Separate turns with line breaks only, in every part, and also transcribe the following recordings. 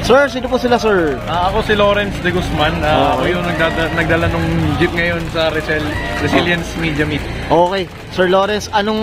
Sir, sino po sila, sir?
Ako si Lawrence De Guzman. Ako yung nagdala nung jeep ngayon sa Resilience Media Meet.
Okay. Sir Lawrence, anong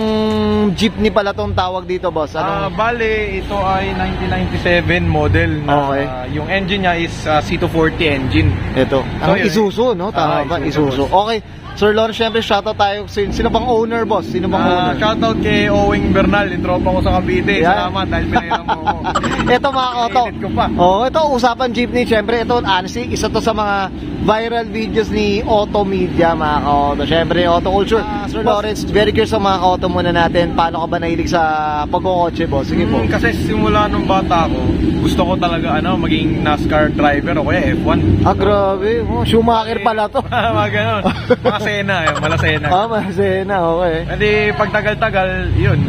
jeepney pala tong tawag dito, boss?
Bale, ito ay 1997 model.
Okay.
Yung engine niya is C240 engine.
Ito.
So,
Ang Isuzu, no? Tama ba? Isuzu. Okay. Sir Lawrence, syempre shoutout tayo. Sino bang owner, boss? Sino bang owner?
Shoutout kay Owing Bernal, yung tropa ko sa Cavite.
Yeah.
Salamat dahil pinairam mo ako.
Ito mga koto.
Pinit ko pa.
Ito usapan jeepney. Syempre ito honestly isa to sa mga viral videos ni Auto Media mga koto. Syempre Auto Culture. Sir Lawrence, very curious sa mga koto muna natin. Paano ka ba nahilig sa pagkokotse, boss? Sige po.
Kasi simula nung bata ako, gusto ko talaga maging NASCAR driver o kaya F1.
Grabe. Schumacher pala to.
Mga ganon. Mga Sena, Malasena.
Malasena, okay.
Hindi, pagtagal-tagal, yun,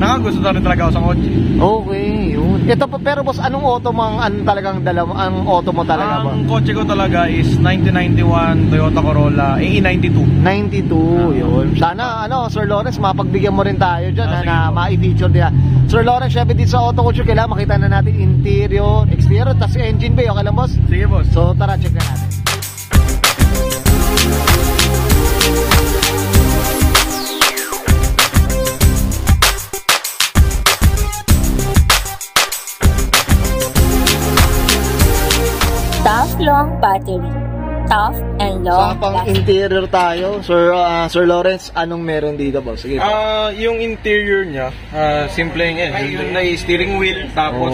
nakagusto na rin talaga ako sa kotse.
Okay, yun. Ito pa, pero boss, anong auto mo talagang dala mo? Ang auto mo talaga ba?
Ang kotse ko talaga is 1991 Toyota Corolla AE92.
92, yun. Sana, Sir Lawrence, mapagbigyan mo rin tayo dyan, na ma-i-feature din. Sir Lawrence, syempre dito sa Auto Culture, kailangan makita na natin interior, exterior, tas engine bay, okay lang, boss?
Sige, boss.
So, tara, check na natin.
Tough long battery. Tough and long.
Sa pang interior tayo, Sir Lawrence, anong meron dito, boss? Sige po.
Yung interior niya, simple yan. Yung steering wheel, tapos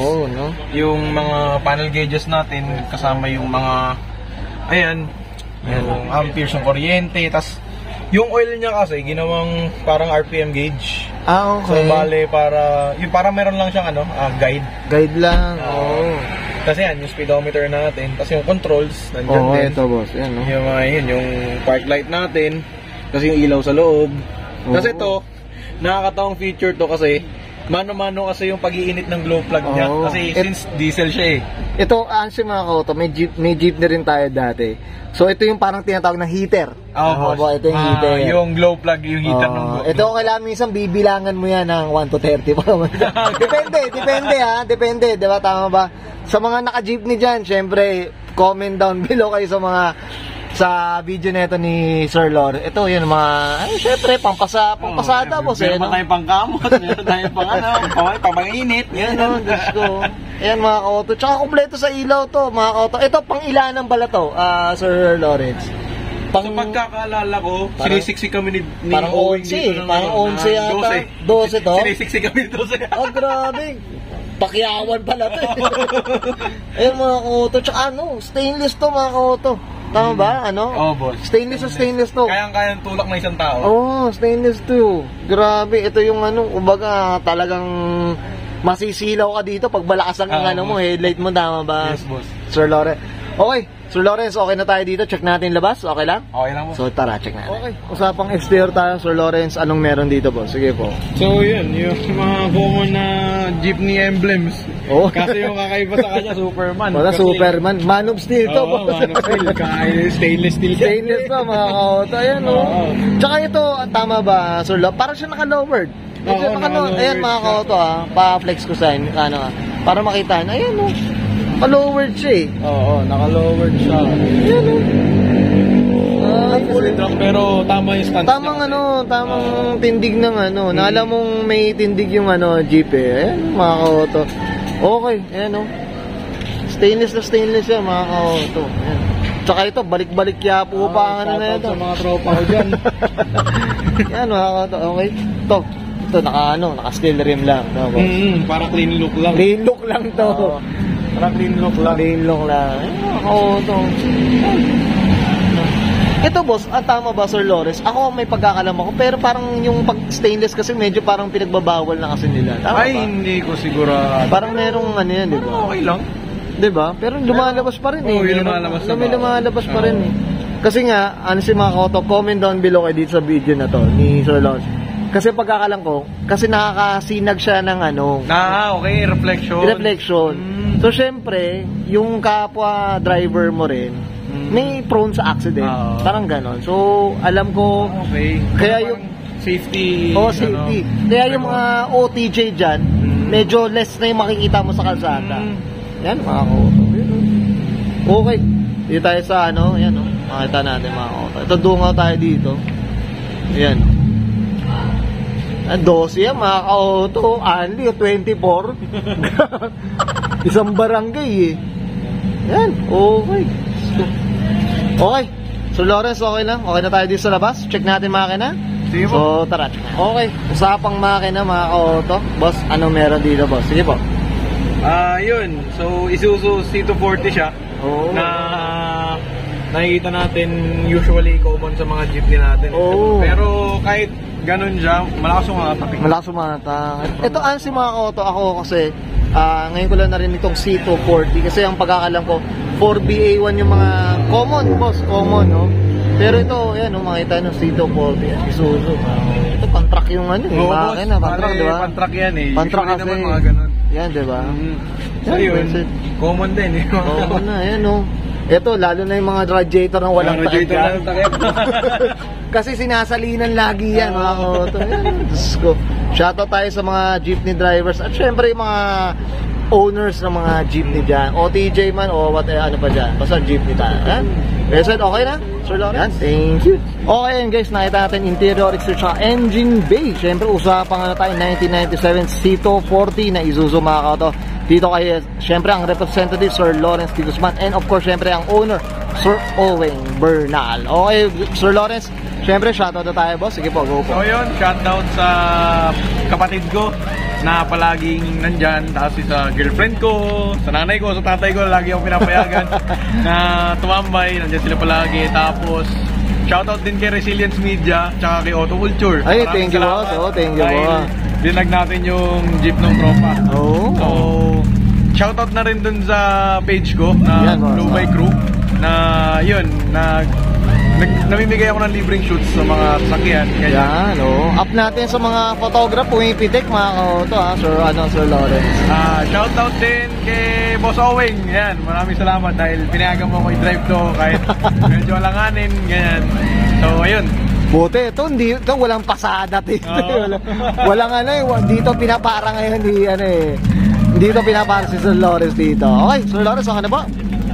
yung mga panel gauges natin, kasama yung mga, yung amperes ng kuryente, tas yung oil niya kasi ginawang parang RPM gauge.
Okay.
So bale para meron lang siyang guide.
Guide lang.
Kasi yan, yung speedometer natin, tapos yung controls, nandiyan din.
Ito, boss. Yan, no?
Yung yung park light natin, kasi yung ilaw sa loob. Kasi ito, nakakatawang feature to kasi mano-mano kasi yung pag-iinit ng glow plug niya. Kasi since diesel siya
Ito, answer mga kauto, may jeep na rin tayo dati. So, ito yung parang tinatawag na heater. Ito yung heater.
Yung glow plug, yung heater ng glow.
Ito, kailangan minsan bibilangan mo yan ng 1 to 30. Depende, di ba? Tama ba? Sa mga naka-jeepney dyan, syempre, comment down below kayo sa video nito ni Sir Lawrence. Ito, yun, syempre, pampasada, boss.
Meron tayong pangkamot, meron tayong pang-init.
Yan, Diyos ko. Ayan, mga kauto. Tsaka kompleto sa ilaw to, mga kauto. Ito, pang ilanan pala to, Sir Lawrence.
Sa pagkakaalala ko, sinisiksik kami ni
parang 11, parang 11 yata. 12 to?
Sinisiksik kami ni 12.
Grabe. Pakyawan pala to. Ayun, mga kauto. Tsaka stainless to, mga kauto. Tama ba?
Boss.
Stainless to.
Kayang tulak na isang tao.
Stainless to. Grabe. Ito yung kumbaga talagang masisilaw ka dito pag malakas ang headlight mo. Tama ba?
Yes, boss.
Sir Lawrence. Okay. Sir Lawrence, okay na tayo dito. Check natin labas. Okay lang?
Okay lang, boss.
So, tara, check natin. Okay. Usapang exterior tayo, Sir Lawrence. Anong meron dito, boss? Sige po.
So, yun. Yung mga common na jeepney emblems. Kasi yung kakaiba sa kanya, Superman.
Superman. Man of Steel to, boss.
Man of Steel. Stainless steel.
Stainless pa, mga kauto. Ayan, Tsaka ito, tama ba, Sir Lawrence? Parang siya naka-lowered. Ayan, mga kauto, pa-flex ko sa inyo. Para makita. Ayan, naka-lowered siya
naka-lowered siya.
Ayan,
Fully drunk, pero tama yung stance
tamang tindig ng Naalam mong may tindig yung jeep Ayan, mga kauto. Okay, ayan stainless siya, mga kauto. Ayan. Tsaka ito, balik-balik yapo pa ang na ito.
Sa mga tropa ko dyan.
Yan, mga kauto. Okay. Ito, naka-steel rim lang.
Para clean look lang.
Clean look lang to.
Para clean look lang.
Ayan, mga kauto. Ito, boss, tama ba, Sir Lawrence? Ako may pagkakalam ako, pero parang yung pag-stainless kasi medyo parang pinagbabawal na kasi nila. Tama ba?
Hindi ko sigurado.
Parang merong yan, di ba?
Okay lang.
Di ba? Pero lumalabas pa rin lumalabas pa rin Kasi nga, mga kauto, comment down below kayo dito sa video na to ni Sir Lawrence. Kasi pagkakalam ko, kasi nakakasinag siya ng
okay, reflection.
So, syempre, yung kapwa driver mo rin, may prone sa accident. Parang ganon. So, alam ko, kaya yung
safety.
Safety. Kaya yung mga OTJ dyan, medyo less na yung makikita mo sa kalsada. Yan, mga ka-auto. Okay. Dito tayo sa ano, yan o. Makita natin mga ka-auto. Ito, dungaw tayo dito. Yan. 12 yan, mga ka-auto. Only, 24. Isang barangay eh. Yan, okay. Okay. So Lawrence, okay lang? Okay na tayo dito sa labas? Check natin makina?
Sige po.
So tara. Okay, usapang makina mga ka-auto. Boss, ano meron dito boss? Sige po.
Yun. So Isuzu C240 siya.
Oo.
Na nakikita natin usually common sa mga jeepney natin.
Oo.
Pero kahit ganun siya, malakas yung mga tapik.
Malakas umata. Ito si mga ka-auto, ako kasi ngayon ko lang na rin itong C240 kasi ang pagkakalam ko 4BA1 yung mga common, boss, common, no? Pero ito, yan, makita nyo, C240 Isuzu. Ito, pantrak yung ano,
Oo,
makina, pantrak, di ba?
Pantrak yan eh.
Pantrak
Usually
kasi.
naman mga ganun.
Yan, di ba?
So yun, common din.
Common na, yan, no? Ito, lalo na yung mga radiator na walang takip yan. Kasi sinasalinan lagi yan, mga ka-auto. Diyos ko. Shoutout tayo sa mga jeepney drivers at syempre yung mga owners ng mga jeepney dyan. OTJ man o what, ano pa dyan. Basta jeepney tayo. Resed, okay na? Sir Lawrence? Thank you. Okay yun guys, nakita natin interior, exterior, engine bay. Syempre, usapan nga tayo 1997 C240 na Isuzu mga ka-auto. Dito kay, syempre, ang representative, Sir Lawrence T. Guzman. And of course, syempre, ang owner, Sir Owen Bernal. Okay, Sir Lawrence, syempre, shoutout na tayo, boss. Sige po, go po.
So yun, shoutout sa kapatid ko na palaging nandyan. Tapos sa girlfriend ko, sa nanay ko, sa tatay ko, lagi akong pinapayagan na tumambay. Nandyan sila palagi. Tapos, shoutout din kay Resilience Media, tsaka kay Auto Culture.
Ay, thank you, boss. Oh, thank you, boss.
Dinag natin yung jeep ng tropa.
Oh.
So, shoutout na rin dun sa page ko na Blue by Crew na yun, namimigay ako ng libreng shoots sa mga sasakyan.
Yan, oh. Up natin sa mga photograph, pumipitik mga ka-auto, ha, Sir Lawrence.
Shoutout din kay Boss Owing. Yan, maraming salamat dahil pinayagan mo ako i-drive to kahit medyo alanganin, ganyan. So, ayun.
Buti, ito walang pasada dito. Walang ano eh, dito pinapara ngayon dito pinapara si Sir Lawrence dito. Okay, Sir Lawrence, okay na po?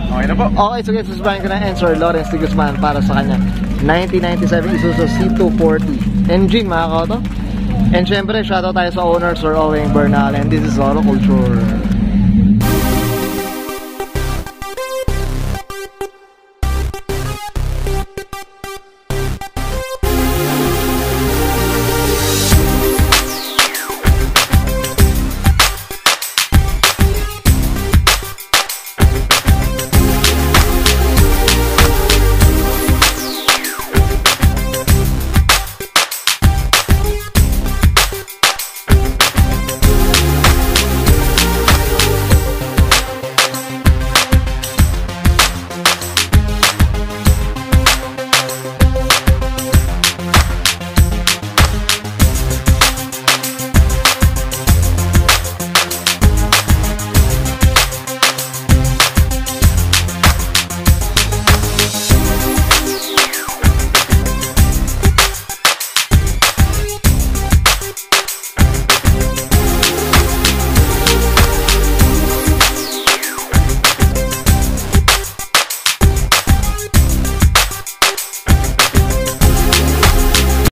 Okay na po.
Okay, so guys, susbahin ko na and Sir Lawrence T. Guzman para sa kanya 1997 Isuzu C240 engine mga ka-auto. And syempre, shoutout tayo sa owner, Sir Owen Bernal, and this is Auto Culture.